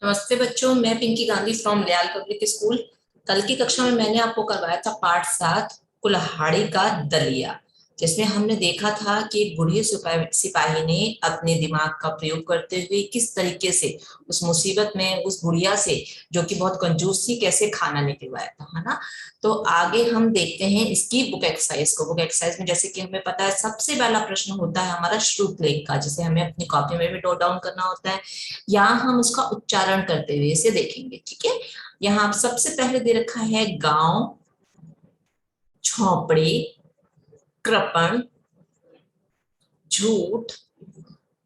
नमस्ते बच्चों, मैं पिंकी गांधी फ्रॉम लियाल पब्लिक स्कूल। कल की कक्षा में मैंने आपको करवाया था पाठ 7 कुल्हाड़ी का दलिया, जिसमें हमने देखा था कि एक बूढ़े सिपाही ने अपने दिमाग का प्रयोग करते हुए किस तरीके से उस मुसीबत में उस बुढ़िया से, जो कि बहुत कंजूस थी, कैसे खाना निकलवाया था, है ना। तो आगे हम देखते हैं इसकी बुक एक्सरसाइज को। बुक एक्सरसाइज में जैसे कि हमें पता है, सबसे पहला प्रश्न होता है हमारा श्रुतलेख का, जिसे हमें अपनी कॉपी में भी नोट डाउन करना होता है। यहाँ हम उसका उच्चारण करते हुए इसे देखेंगे, ठीक है। यहाँ सबसे पहले दे रखा है गांव, झोपड़ी, कृपण, झूठ,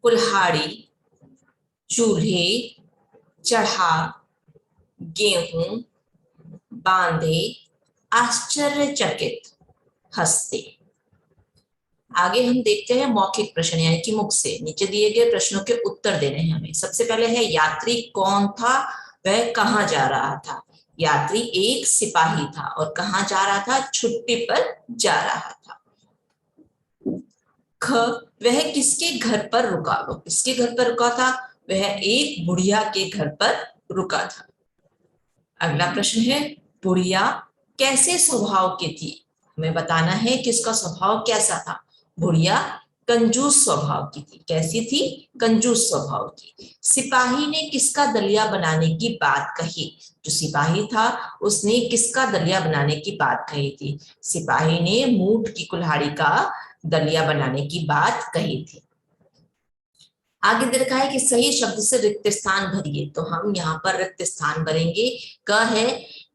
कुल्हाड़ी, चूल्हे, चढ़ा, गेहूं, बांधे, आश्चर्यचकित, हंसते। आगे हम देखते हैं मौखिक प्रश्न, यानी कि मुख से नीचे दिए गए प्रश्नों के उत्तर देने हैं हमें। सबसे पहले है यात्री कौन था, वह कहाँ जा रहा था। यात्री एक सिपाही था और कहाँ जा रहा था, छुट्टी पर जा रहा था। ख, वह किसके घर पर रुका, वो किसके घर पर रुका था, वह एक बुढ़िया के घर पर रुका था। अगला प्रश्न है बुढ़िया कैसे स्वभाव की थी, हमें बताना है कि उसका स्वभाव कैसा था। बुढ़िया कंजूस स्वभाव की थी। कैसी थी, कंजूस स्वभाव की। सिपाही ने किसका दलिया बनाने की बात कही, जो सिपाही था उसने किसका दलिया बनाने की बात कही थी। सिपाही ने मूठ की कुल्हाड़ी का दलिया बनाने की बात कही थी। आगे दे रखा है कि सही शब्द से रिक्त स्थान भरिए, तो हम यहाँ पर रिक्त स्थान भरेंगे। क है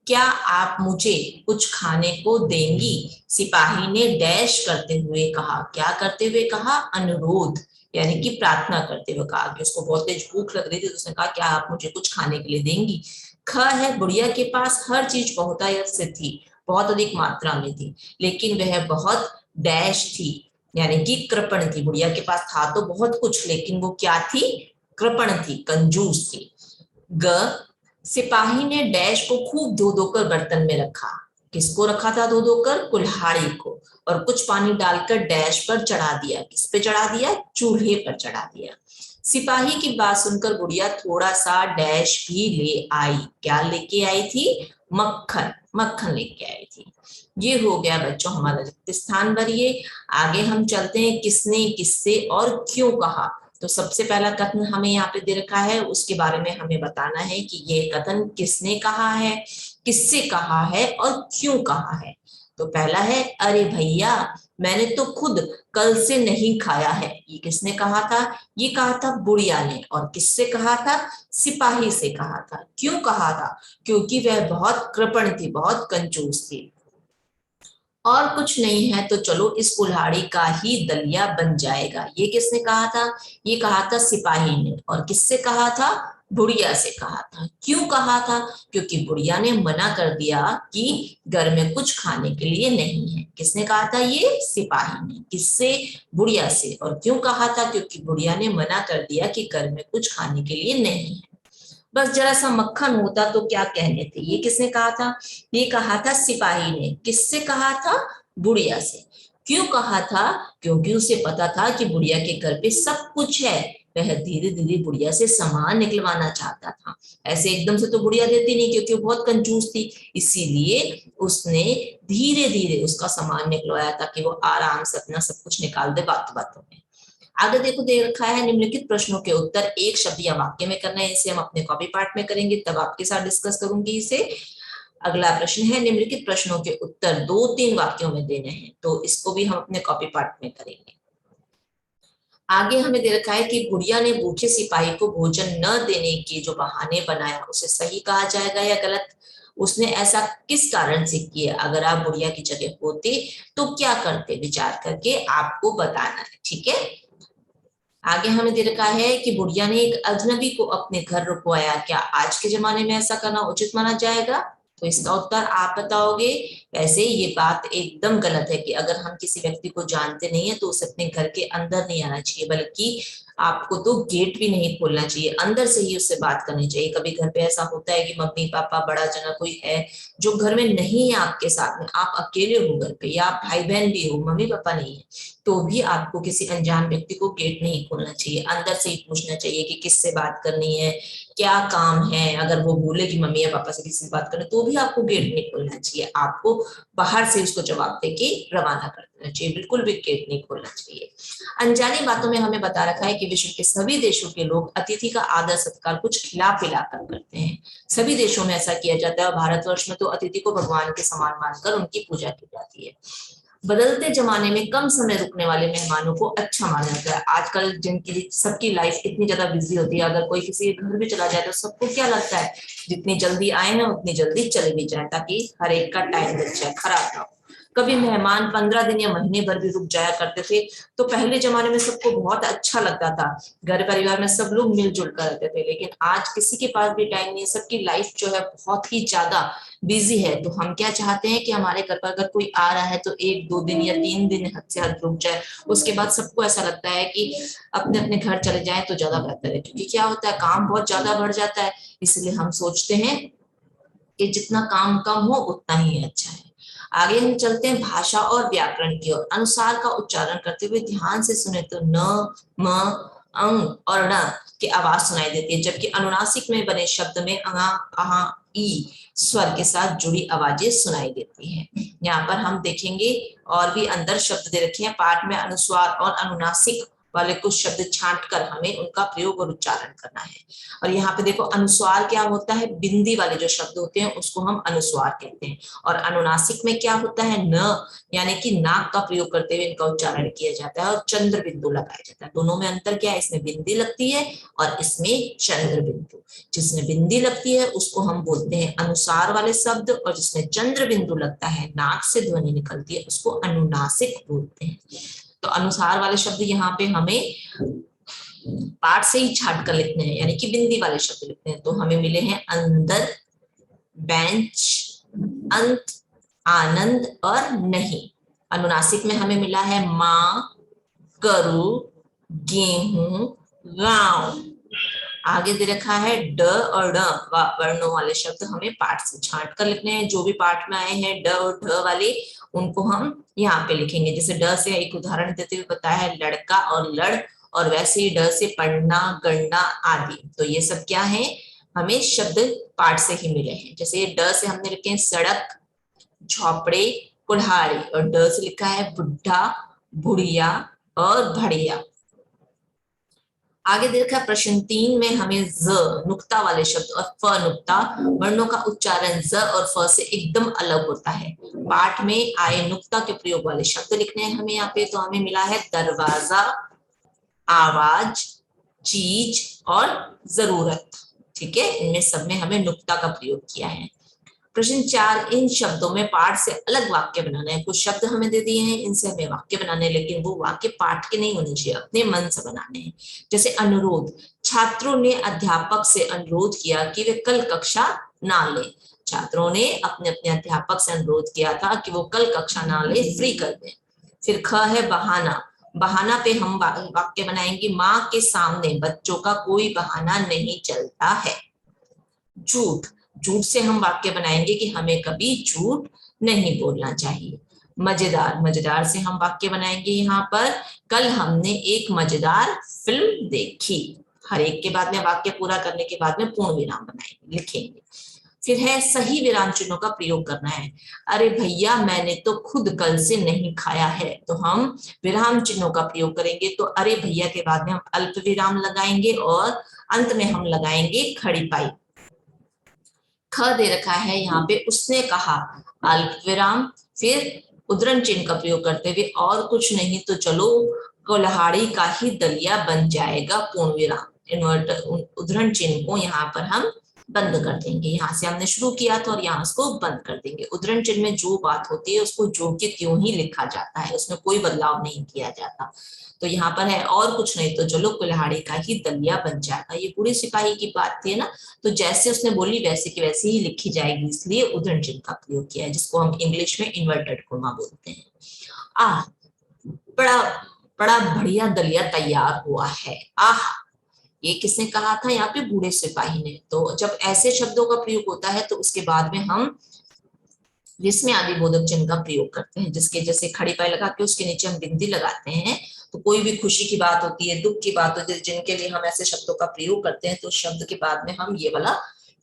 क्या आप मुझे कुछ खाने को देंगी। सिपाही ने डैश करते हुए कहा, क्या करते हुए कहा, अनुरोध यानी कि प्रार्थना करते हुए कहा कि उसको बहुत तेज भूख लग रही थी, तो उसने कहा क्या आप मुझे कुछ खाने के लिए देंगी। ख है बुढ़िया के पास हर चीज बहुतायत से थी, बहुत अधिक मात्रा में थी, लेकिन वह बहुत डैश थी, यानी कि कृपण थी। बुढ़िया के पास था तो बहुत कुछ, लेकिन वो क्या थी, कृपण थी, कंजूस थी। ग, सिपाही ने डैश को खूब धो धोकर बर्तन में रखा। किसको रखा था धो धोकर, कुल्हाड़ी को, और कुछ पानी डालकर डैश पर चढ़ा दिया। किस पे चढ़ा दिया, चूल्हे पर चढ़ा दिया। सिपाही की बात सुनकर बुढ़िया थोड़ा सा डैश भी ले आई। क्या लेके आई थी, मक्खन, मक्खन लेके आई थी। ये हो गया बच्चों हमारा रिक्त स्थान भरिए। आगे हम चलते हैं किसने, किससे और क्यों कहा। तो सबसे पहला कथन हमें यहाँ पे दे रखा है, उसके बारे में हमें बताना है कि ये कथन किसने कहा है, किससे कहा है और क्यों कहा है। तो पहला है, अरे भैया मैंने तो खुद कल से नहीं खाया है। ये किसने कहा था, ये कहा था बुढ़िया ने। और किससे कहा था, सिपाही से कहा था। क्यों कहा था, क्योंकि वह बहुत कृपण थी, बहुत कंजूस थी। और कुछ नहीं है तो चलो इस कुल्हाड़ी का ही दलिया बन जाएगा। ये किसने कहा था, ये कहा था सिपाही ने। और किससे कहा था, बुढ़िया से कहा था। क्यों कहा था, क्योंकि बुढ़िया ने मना कर दिया कि घर में कुछ खाने के लिए नहीं है। किसने कहा था, ये सिपाही ने। किससे, बुढ़िया से। और क्यों कहा था, क्योंकि बुढ़िया ने मना कर दिया कि घर में कुछ खाने के लिए नहीं है। बस जरा सा मक्खन होता तो क्या कहने थे। ये किसने कहा था, ये कहा था सिपाही ने। किससे कहा था, बुढ़िया से। क्यों कहा था, क्योंकि उसे पता था कि बुढ़िया के घर पे सब कुछ है। वह धीरे धीरे बुढ़िया से सामान निकलवाना चाहता था। ऐसे एकदम से तो बुढ़िया देती नहीं, क्योंकि वो बहुत कंजूस थी। इसीलिए उसने धीरे धीरे उसका सामान निकलवाया ताकि वो आराम से अपना सब कुछ निकाल दे बातों बातों में। आगे देखो दे रखा है निम्नलिखित प्रश्नों के उत्तर एक शब्द या वाक्य में करना है। इसे हम अपने कॉपी पार्ट में करेंगे, तब आपके साथ डिस्कस करूंगी इसे। अगला प्रश्न है निम्नलिखित प्रश्नों के उत्तर 2-3 वाक्यों में देने हैं, तो इसको भी हम अपने कॉपी पार्ट में करेंगे। आगे हमें दे रखा है कि बुढ़िया ने भूखे सिपाही को भोजन न देने के जो बहाने बनाया, उसे सही कहा जाएगा या गलत। उसने ऐसा किस कारण से किया, अगर आप बुढ़िया की जगह होते तो क्या करते, विचार करके आपको बताना है, ठीक है। आगे हमें दे रखा है कि बुढ़िया ने एक अजनबी को अपने घर रुकवाया, क्या आज के जमाने में ऐसा करना उचित माना जाएगा। तो इसका उत्तर आप बताओगे। वैसे ये बात एकदम गलत है कि अगर हम किसी व्यक्ति को जानते नहीं है तो उसे अपने घर के अंदर नहीं आना चाहिए, बल्कि आपको तो गेट भी नहीं खोलना चाहिए, अंदर से ही उससे बात करनी चाहिए। कभी घर पे ऐसा होता है कि मम्मी पापा बड़ा जना कोई है जो घर में नहीं है आपके साथ में, आप अकेले हो घर पे, या आप भाई बहन भी हो, मम्मी पापा नहीं है, तो भी आपको किसी अनजान व्यक्ति को गेट नहीं खोलना चाहिए। अंदर से ही पूछना चाहिए कि किससे बात करनी है, क्या काम है। अगर वो बोले कि मम्मी या पापा से किसी से बात करना, तो भी आपको गेट नहीं खोलना चाहिए, आपको बाहर से उसको जवाब देके रवाना कर देना चाहिए, बिल्कुल भी गेट नहीं खोलना चाहिए। अनजानी बातों में हमें बता रखा है कि विश्व के सभी देशों के लोग अतिथि का आदर सत्कार कुछ खिला पिला कर करते हैं। सभी देशों में ऐसा किया जाता है, और भारतवर्ष में तो अतिथि को भगवान के समान मानकर उनकी पूजा की जाती है। बदलते जमाने में कम समय रुकने वाले मेहमानों को अच्छा माना जाता है। आजकल जिनकी सबकी लाइफ इतनी ज्यादा बिजी होती है, अगर कोई किसी के घर भी चला जाए तो सबको क्या लगता है, जितनी जल्दी आए हैं उतनी जल्दी चले भी जाए, ताकि हर एक का टाइम बच जाए, खराब ना हो। कभी मेहमान 15 दिन या महीने भर भी रुक जाया करते थे, तो पहले जमाने में सबको बहुत अच्छा लगता था, घर परिवार में सब लोग मिलजुल कर रहते थे। लेकिन आज किसी के पास भी टाइम नहीं है, सबकी लाइफ जो है बहुत ही ज्यादा बिजी है। तो हम क्या चाहते हैं कि हमारे घर पर अगर कोई आ रहा है तो 1-2 दिन या 3 दिन हद से हद रुक जाए, उसके बाद सबको ऐसा लगता है कि अपने अपने घर चले जाएं तो ज्यादा बेहतर है। क्योंकि क्या होता है, काम बहुत ज्यादा बढ़ जाता है, इसलिए हम सोचते हैं कि जितना काम कम हो उतना ही अच्छा है। आगे हम चलते हैं भाषा और व्याकरण की ओर। अनुसार का उच्चारण करते हुए ध्यान से सुने तो न, म, अंग और ण की आवाज सुनाई देती है, जबकि अनुनासिक में बने शब्द में अहा, अहा, ई स्वर के साथ जुड़ी आवाजें सुनाई देती हैं। यहाँ पर हम देखेंगे और भी अंदर शब्द दे रखे हैं। पाठ में अनुस्वार और अनुनासिक वाले कुछ शब्द छांट कर हमें उनका प्रयोग और उच्चारण करना है। और यहाँ पे देखो, अनुस्वार क्या होता है, बिंदी वाले जो शब्द होते हैं उसको हम अनुस्वार कहते हैं। और अनुनासिक में क्या होता है, न, यानी कि नाक का प्रयोग करते हुए इनका उच्चारण किया जाता है, और चंद्र बिंदु लगाया जाता है। दोनों में अंतर क्या है, इसमें बिंदी लगती है और इसमें चंद्र बिंदु। जिसमें बिंदी लगती है उसको हम बोलते हैं अनुसार वाले शब्द, और जिसमें चंद्र बिंदु लगता है, नाक से ध्वनि निकलती है, उसको अनुनासिक बोलते हैं। तो अनुसार वाले शब्द यहाँ पे हमें पाठ से ही छाट कर लिखने हैं, यानी कि बिंदी वाले शब्द लिखते हैं। तो हमें मिले हैं अंदर, बेंच, अंत, आनंद और नहीं। अनुनासिक में हमें मिला है माँ, गरु, गेहूं, गांव। आगे दे रखा है ड और ड वर्णों वाले शब्द हमें पाठ से छांट कर लिखने हैं। जो भी पाठ में आए हैं ड और ढ वाले, उनको हम यहाँ पे लिखेंगे। जैसे ड से एक उदाहरण देते हुए बताया है लड़का और लड़, और वैसे ही ड से पढ़ना, गणना आदि। तो ये सब क्या है, हमें शब्द पाठ से ही मिले हैं। जैसे ड से हमने लिखे हैं सड़क, झोपड़े, कुल्हाड़ी, और ड से लिखा है बुढ़ा, बुढ़िया और बढ़िया। आगे देखा प्रश्न 3 में हमें ज नुक्ता वाले शब्द और फ नुक्ता वर्णों का उच्चारण ज और फ से एकदम अलग होता है। पाठ में आए नुक्ता के प्रयोग वाले शब्द लिखने हैं हमें यहाँ पे। तो हमें मिला है दरवाजा, आवाज, चीज और जरूरत। ठीक है, इनमें सब में हमें नुक्ता का प्रयोग किया है। प्रश्न 4, इन शब्दों में पाठ से अलग वाक्य बनाना है। कुछ शब्द हमें दे दिए हैं, इनसे हमें वाक्य बनाने हैं, लेकिन वो वाक्य पाठ के नहीं होने चाहिए, अपने मन से बनाने हैं। जैसे अनुरोध, छात्रों ने अध्यापक से अनुरोध किया कि वे कल कक्षा ना ले। छात्रों ने अपने अपने अध्यापक से अनुरोध किया था कि वो कल कक्षा ना ले, फ्री कर दें। फिर ख है बहाना। बहाना पे हम वाक्य बनाएंगे, माँ के सामने बच्चों का कोई बहाना नहीं चलता है। झूठ, झूठ से हम वाक्य बनाएंगे कि हमें कभी झूठ नहीं बोलना चाहिए। मजेदार, मजेदार से हम वाक्य बनाएंगे यहाँ पर, कल हमने एक मजेदार फिल्म देखी। हर एक के बाद में वाक्य पूरा करने के बाद में पूर्ण विराम बनाएंगे, लिखेंगे। फिर है सही विराम चिन्हों का प्रयोग करना है। अरे भैया मैंने तो खुद कल से नहीं खाया है, तो हम विराम चिन्हों का प्रयोग करेंगे। तो अरे भैया के बाद में हम अल्प विराम लगाएंगे और अंत में हम लगाएंगे खड़ी पाई। ख दे रखा है यहाँ पे उसने कहा, अल्प विराम, फिर उद्धरण चिन्ह का प्रयोग करते हुए और कुछ नहीं तो चलो कुल्हाड़ी का ही दलिया बन जाएगा, पूर्ण विराम। इन्वर्टर उद्धरण चिन्ह को यहाँ पर हम बंद कर देंगे। यहाँ से हमने शुरू किया था और यहाँ उसको बंद कर देंगे। उद्धरण चिन्ह में जो बात होती है उसको जो के त्यों ही लिखा जाता है, उसमें कोई बदलाव नहीं किया जाता। तो यहाँ पर है और कुछ नहीं तो चलो कुल्हाड़ी का ही दलिया बन जाएगा। ये बूढ़े सिपाही की बात थी ना, तो जैसे उसने बोली वैसे की वैसे ही लिखी जाएगी, इसलिए उद्धरण चिन्ह का प्रयोग किया है, जिसको हम इंग्लिश में इन्वर्टेड कोमा बोलते हैं। बड़ा बड़ा बढ़िया दलिया तैयार हुआ है। आह, ये किसने कहा था? यहाँ पे बूढ़े सिपाही ने। तो जब ऐसे शब्दों का प्रयोग होता है तो उसके बाद में हम विस्मय आदि बोधक चिन्ह का प्रयोग करते हैं, जिसके जैसे खड़ी पाई लगा के उसके नीचे हम बिंदी लगाते हैं। तो कोई भी खुशी की बात होती है, दुख की बात होती है, जिनके लिए हम ऐसे शब्दों का प्रयोग करते हैं, तो शब्द के बाद में हम ये वाला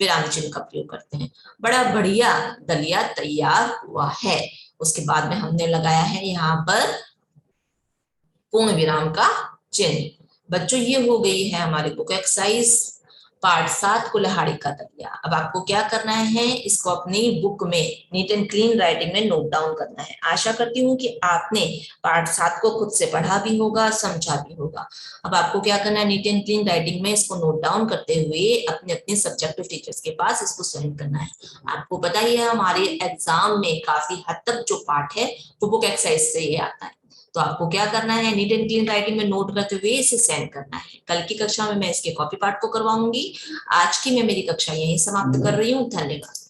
विराम चिन्ह का प्रयोग करते हैं। बड़ा बढ़िया दलिया तैयार हुआ है, उसके बाद में हमने लगाया है यहाँ पर पूर्ण विराम का चिन्ह। बच्चों, ये हो गई है हमारी बुक एक्सरसाइज पार्ट 7 कुल्हाड़ी का दलिया। अब आपको क्या करना है, इसको अपनी बुक में नीट एंड क्लीन राइटिंग में नोट डाउन करना है। आशा करती हूँ कि आपने पार्ट 7 को खुद से पढ़ा भी होगा, समझा भी होगा। अब आपको क्या करना है, नीट एंड क्लीन राइटिंग में इसको नोट डाउन करते हुए अपने अपने सब्जेक्टिव टीचर्स के पास इसको सेंड करना है। आपको पता ही है हमारे एग्जाम में काफी हद तक जो पार्ट है वो बुक एक्सरसाइज से ये आता है। तो आपको क्या करना है, नीट एंड क्लीन राइटिंग में नोट करते हुए इसे सेंड करना है। कल की कक्षा में मैं इसके कॉपी पार्ट को करवाऊंगी। आज की मैं मेरी कक्षा यहीं समाप्त कर रही हूँ। धन्यवाद।